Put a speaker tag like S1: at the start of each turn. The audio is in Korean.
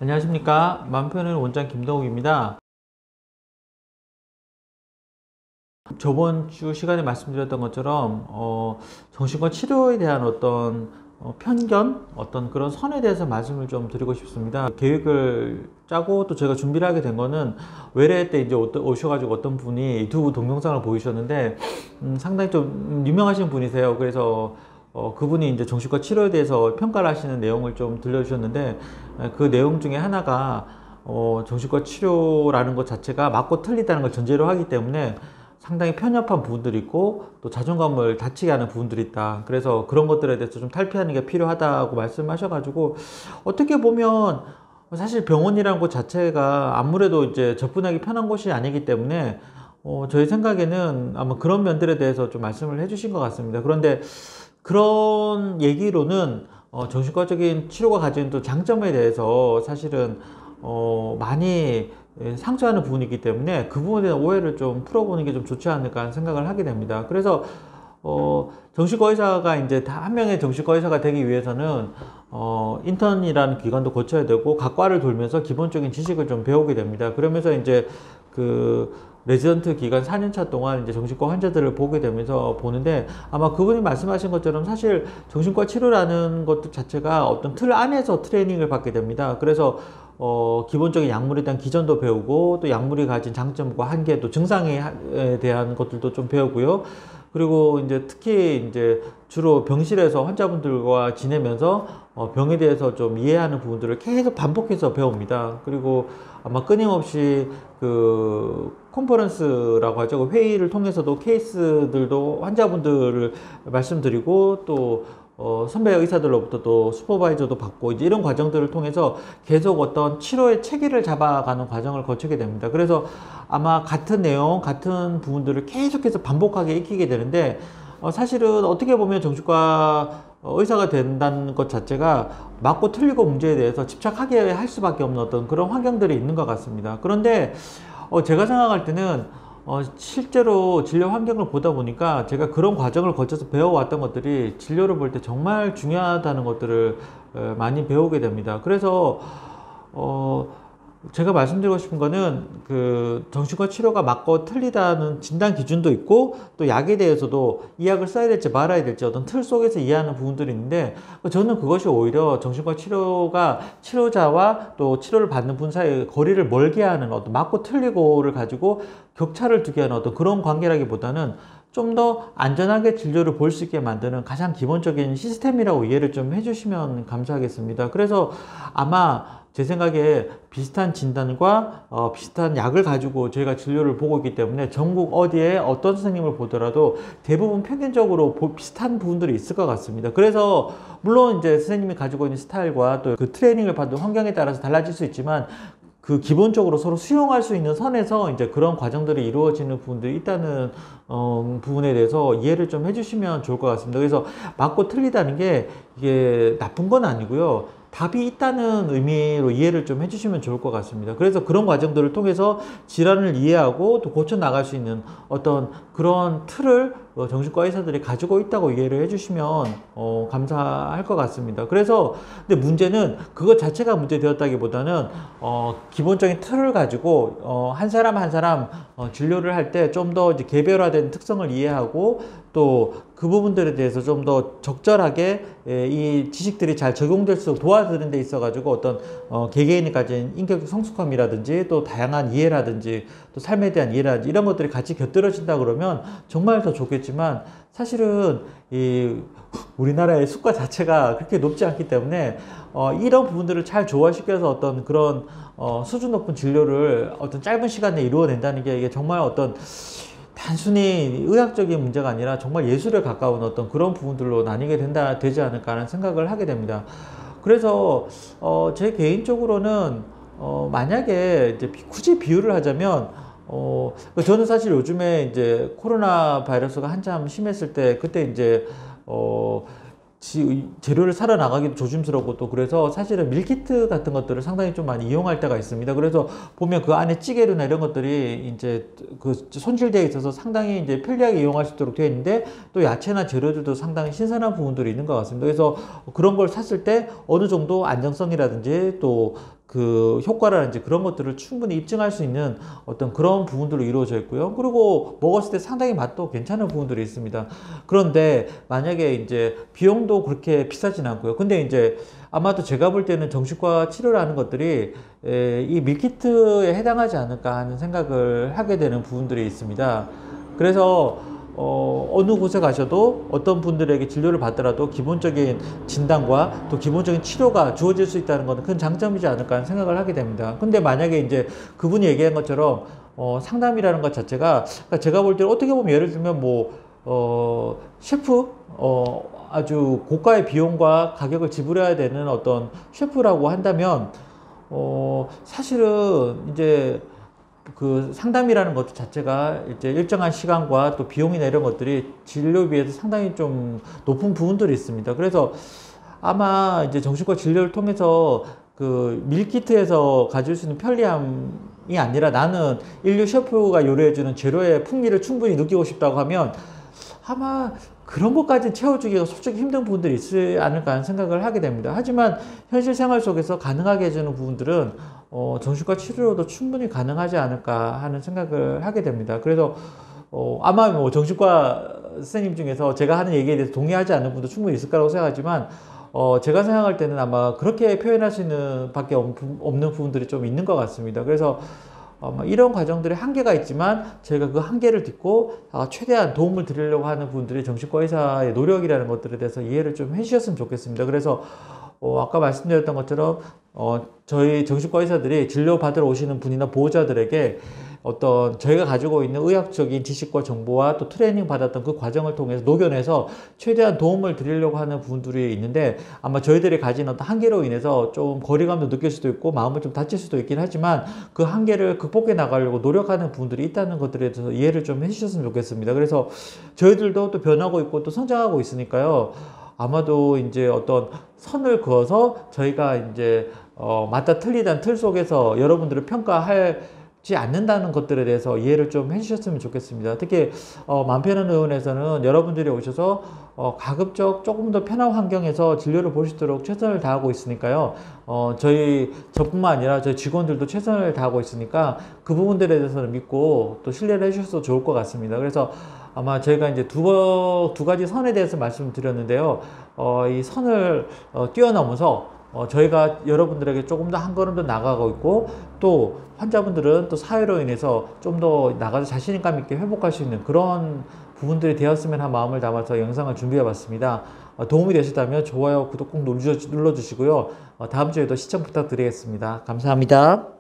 S1: 안녕하십니까. 맘편의 원장 김동욱입니다. 저번 주 시간에 말씀드렸던 것처럼 정신과 치료에 대한 어떤 편견, 어떤 그런 선에 대해서 말씀을 좀 드리고 싶습니다. 계획을 짜고 또 제가 준비를 하게 된 거는 외래 때 이제 오셔가지고 어떤 분이 유튜브 동영상을 보이셨는데 상당히 좀 유명하신 분이세요. 그래서 그분이 이제 정신과 치료에 대해서 평가를 하시는 내용을 좀 들려주셨는데 그 내용 중에 하나가 정신과 치료라는 것 자체가 맞고 틀리다는 걸 전제로 하기 때문에 상당히 편협한 부분들이 있고 또 자존감을 다치게 하는 부분들이 있다. 그래서 그런 것들에 대해서 좀 탈피하는 게 필요하다고 말씀하셔가지고 어떻게 보면 사실 병원이라는 것 자체가 아무래도 이제 접근하기 편한 곳이 아니기 때문에 저희 생각에는 아마 그런 면들에 대해서 좀 말씀을 해주신 것 같습니다. 그런데 그런 얘기로는 정신과적인 치료가 가지는 또 장점에 대해서 사실은 많이 상처하는 부분이기 때문에 그 부분에 대한 오해를 좀 풀어보는 게 좀 좋지 않을까 하는 생각을 하게 됩니다. 그래서 정신과 의사가 이제 다 한 명의 정신과 의사가 되기 위해서는 인턴이라는 기관도 거쳐야 되고 각 과를 돌면서 기본적인 지식을 좀 배우게 됩니다. 그러면서 이제 그 레지던트 기간 4년차 동안 이제 정신과 환자들을 보게 되면서 보는데 아마 그분이 말씀하신 것처럼 사실 정신과 치료라는 것 자체가 어떤 틀 안에서 트레이닝을 받게 됩니다. 그래서 기본적인 약물에 대한 기전도 배우고 또 약물이 가진 장점과 한계 또 증상에 대한 것들도 좀 배우고요. 그리고 이제 특히 이제 주로 병실에서 환자분들과 지내면서 병에 대해서 좀 이해하는 부분들을 계속 반복해서 배웁니다. 그리고 아마 끊임없이 그 컨퍼런스라고 하죠. 그 회의를 통해서도 케이스들도 환자분들을 말씀드리고 또 선배 의사들로부터 또 슈퍼바이저도 받고 이제 이런 과정들을 통해서 계속 어떤 치료의 체계를 잡아가는 과정을 거치게 됩니다. 그래서 아마 같은 내용, 같은 부분들을 계속해서 반복하게 익히게 되는데 사실은 어떻게 보면 정신과 의사가 된다는 것 자체가 맞고 틀리고 문제에 대해서 집착하게 할 수밖에 없는 어떤 그런 환경들이 있는 것 같습니다. 그런데 제가 생각할 때는 실제로 진료 환경을 보다 보니까 제가 그런 과정을 거쳐서 배워왔던 것들이 진료를 볼 때 정말 중요하다는 것들을 많이 배우게 됩니다. 그래서 제가 말씀드리고 싶은 거는 그 정신과 치료가 맞고 틀리다는 진단 기준도 있고 또 약에 대해서도 이 약을 써야 될지 말아야 될지 어떤 틀 속에서 이해하는 부분들이 있는데 저는 그것이 오히려 정신과 치료가 치료자와 또 치료를 받는 분 사이의 거리를 멀게 하는 어떤 맞고 틀리고를 가지고 격차를 두게 하는 어떤 그런 관계라기보다는 좀 더 안전하게 진료를 볼 수 있게 만드는 가장 기본적인 시스템이라고 이해를 좀 해주시면 감사하겠습니다. 그래서 아마 제 생각에 비슷한 진단과 비슷한 약을 가지고 저희가 진료를 보고 있기 때문에 전국 어디에 어떤 선생님을 보더라도 대부분 평균적으로 비슷한 부분들이 있을 것 같습니다. 그래서 물론 이제 선생님이 가지고 있는 스타일과 또 그 트레이닝을 받는 환경에 따라서 달라질 수 있지만 그 기본적으로 서로 수용할 수 있는 선에서 이제 그런 과정들이 이루어지는 부분들이 있다는 부분에 대해서 이해를 좀 해주시면 좋을 것 같습니다. 그래서 맞고 틀리다는 게 이게 나쁜 건 아니고요. 답이 있다는 의미로 이해를 좀 해주시면 좋을 것 같습니다. 그래서 그런 과정들을 통해서 질환을 이해하고 또 고쳐 나갈 수 있는 어떤 그런 틀을 정신과 의사들이 가지고 있다고 이해를 해주시면 감사할 것 같습니다. 그래서 근데 문제는 그것 자체가 문제되었다기보다는 기본적인 틀을 가지고 한 사람 한 사람 진료를 할 때 좀 더 이제 개별화된 특성을 이해하고 또 그 부분들에 대해서 좀 더 적절하게 이 지식들이 잘 적용될 수 있도록 도와드리는 데 있어 가지고 어떤 개개인이 가진 인격적 성숙함이라든지 또 다양한 이해라든지 또 삶에 대한 이해라든지 이런 것들이 같이 곁들여진다 그러면 정말 더 좋겠지만 사실은 이 우리나라의 수가 자체가 그렇게 높지 않기 때문에 이런 부분들을 잘 조화시켜서 어떤 그런 수준 높은 진료를 어떤 짧은 시간 내에 이루어낸다는 게 이게 정말 어떤 단순히 의학적인 문제가 아니라 정말 예술에 가까운 어떤 그런 부분들로 나뉘게 되지 않을까 하는 생각을 하게 됩니다. 그래서 제 개인적으로는 만약에 이제 굳이 비유를 하자면 저는 사실 요즘에 이제 코로나 바이러스가 한참 심했을 때 그때 이제 재료를 사러 나가기도 조심스럽고 또 그래서 사실은 밀키트 같은 것들을 상당히 좀 많이 이용할 때가 있습니다. 그래서 보면 그 안에 찌개류나 이런 것들이 이제 그 손질되어 있어서 상당히 이제 편리하게 이용할 수 있도록 되어 있는데 또 야채나 재료들도 상당히 신선한 부분들이 있는 것 같습니다. 그래서 그런 걸 샀을 때 어느 정도 안정성이라든지 또 그 효과라든지 그런 것들을 충분히 입증할 수 있는 어떤 그런 부분들로 이루어져 있고요. 그리고 먹었을 때 상당히 맛도 괜찮은 부분들이 있습니다. 그런데 만약에 이제 비용도 그렇게 비싸진 않고요. 근데 이제 아마도 제가 볼 때는 정신과 치료라는 것들이 이 밀키트에 해당하지 않을까 하는 생각을 하게 되는 부분들이 있습니다. 그래서 어느 곳에 가셔도 어떤 분들에게 진료를 받더라도 기본적인 진단과 또 기본적인 치료가 주어질 수 있다는 것은 큰 장점이지 않을까 하는 생각을 하게 됩니다. 근데 만약에 이제 그분이 얘기한 것처럼 상담이라는 것 자체가, 그러니까 제가 볼 때는 어떻게 보면 예를 들면 셰프, 아주 고가의 비용과 가격을 지불해야 되는 어떤 셰프라고 한다면, 사실은 이제 그 상담이라는 것 자체가 이제 일정한 시간과 또 비용이나 이런 것들이 진료비에서 상당히 좀 높은 부분들이 있습니다. 그래서 아마 이제 정신과 진료를 통해서 그 밀키트에서 가질 수 있는 편리함이 아니라 나는 인류 셰프가 요리해주는 재료의 풍미를 충분히 느끼고 싶다고 하면 아마 그런 것까지 채워주기가 솔직히 힘든 부분들이 있지 않을까 하는 생각을 하게 됩니다. 하지만 현실 생활 속에서 가능하게 해주는 부분들은 정신과 치료로도 충분히 가능하지 않을까 하는 생각을 하게 됩니다. 그래서 아마 뭐 정신과 선생님 중에서 제가 하는 얘기에 대해서 동의하지 않는 분도 충분히 있을 거라고 생각하지만 제가 생각할 때는 아마 그렇게 표현할 수 있는 밖에 없는 부분들이 좀 있는 것 같습니다. 그래서 이런 과정들의 한계가 있지만 저희가 그 한계를 딛고 최대한 도움을 드리려고 하는 분들이 정신과 의사의 노력이라는 것들에 대해서 이해를 좀 해주셨으면 좋겠습니다. 그래서 아까 말씀드렸던 것처럼 저희 정신과 의사들이 진료 받으러 오시는 분이나 보호자들에게 어떤 저희가 가지고 있는 의학적인 지식과 정보와 또 트레이닝 받았던 그 과정을 통해서 녹여내서 최대한 도움을 드리려고 하는 부분들이 있는데, 아마 저희들이 가진 어떤 한계로 인해서 좀 거리감도 느낄 수도 있고 마음을 좀 다칠 수도 있긴 하지만 그 한계를 극복해 나가려고 노력하는 부분들이 있다는 것들에 대해서 이해를 좀 해주셨으면 좋겠습니다. 그래서 저희들도 또 변하고 있고 또 성장하고 있으니까요. 아마도 이제 어떤 선을 그어서 저희가 이제 맞다 틀리다는 틀 속에서 여러분들을 평가하지 않는다는 것들에 대해서 이해를 좀 해주셨으면 좋겠습니다. 특히 맘편한 의원에서는 여러분들이 오셔서 가급적 조금 더 편한 환경에서 진료를 볼 수 있도록 최선을 다하고 있으니까요. 저뿐만 아니라 저희 직원들도 최선을 다하고 있으니까 그 부분들에 대해서는 믿고 또 신뢰를 해주셔서 좋을 것 같습니다. 그래서 아마 저희가 이제 두 가지 선에 대해서 말씀드렸는데요. 이 선을 뛰어넘어서 저희가 여러분들에게 조금 더 한 걸음 더 나아가고 있고, 또 환자분들은 또 사회로 인해서 좀 더 나가서 자신감 있게 회복할 수 있는 그런 부분들이 되었으면 한 마음을 담아서 영상을 준비해 봤습니다. 도움이 되셨다면 좋아요, 구독 꼭 눌러주시고요. 다음 주에도 시청 부탁드리겠습니다. 감사합니다.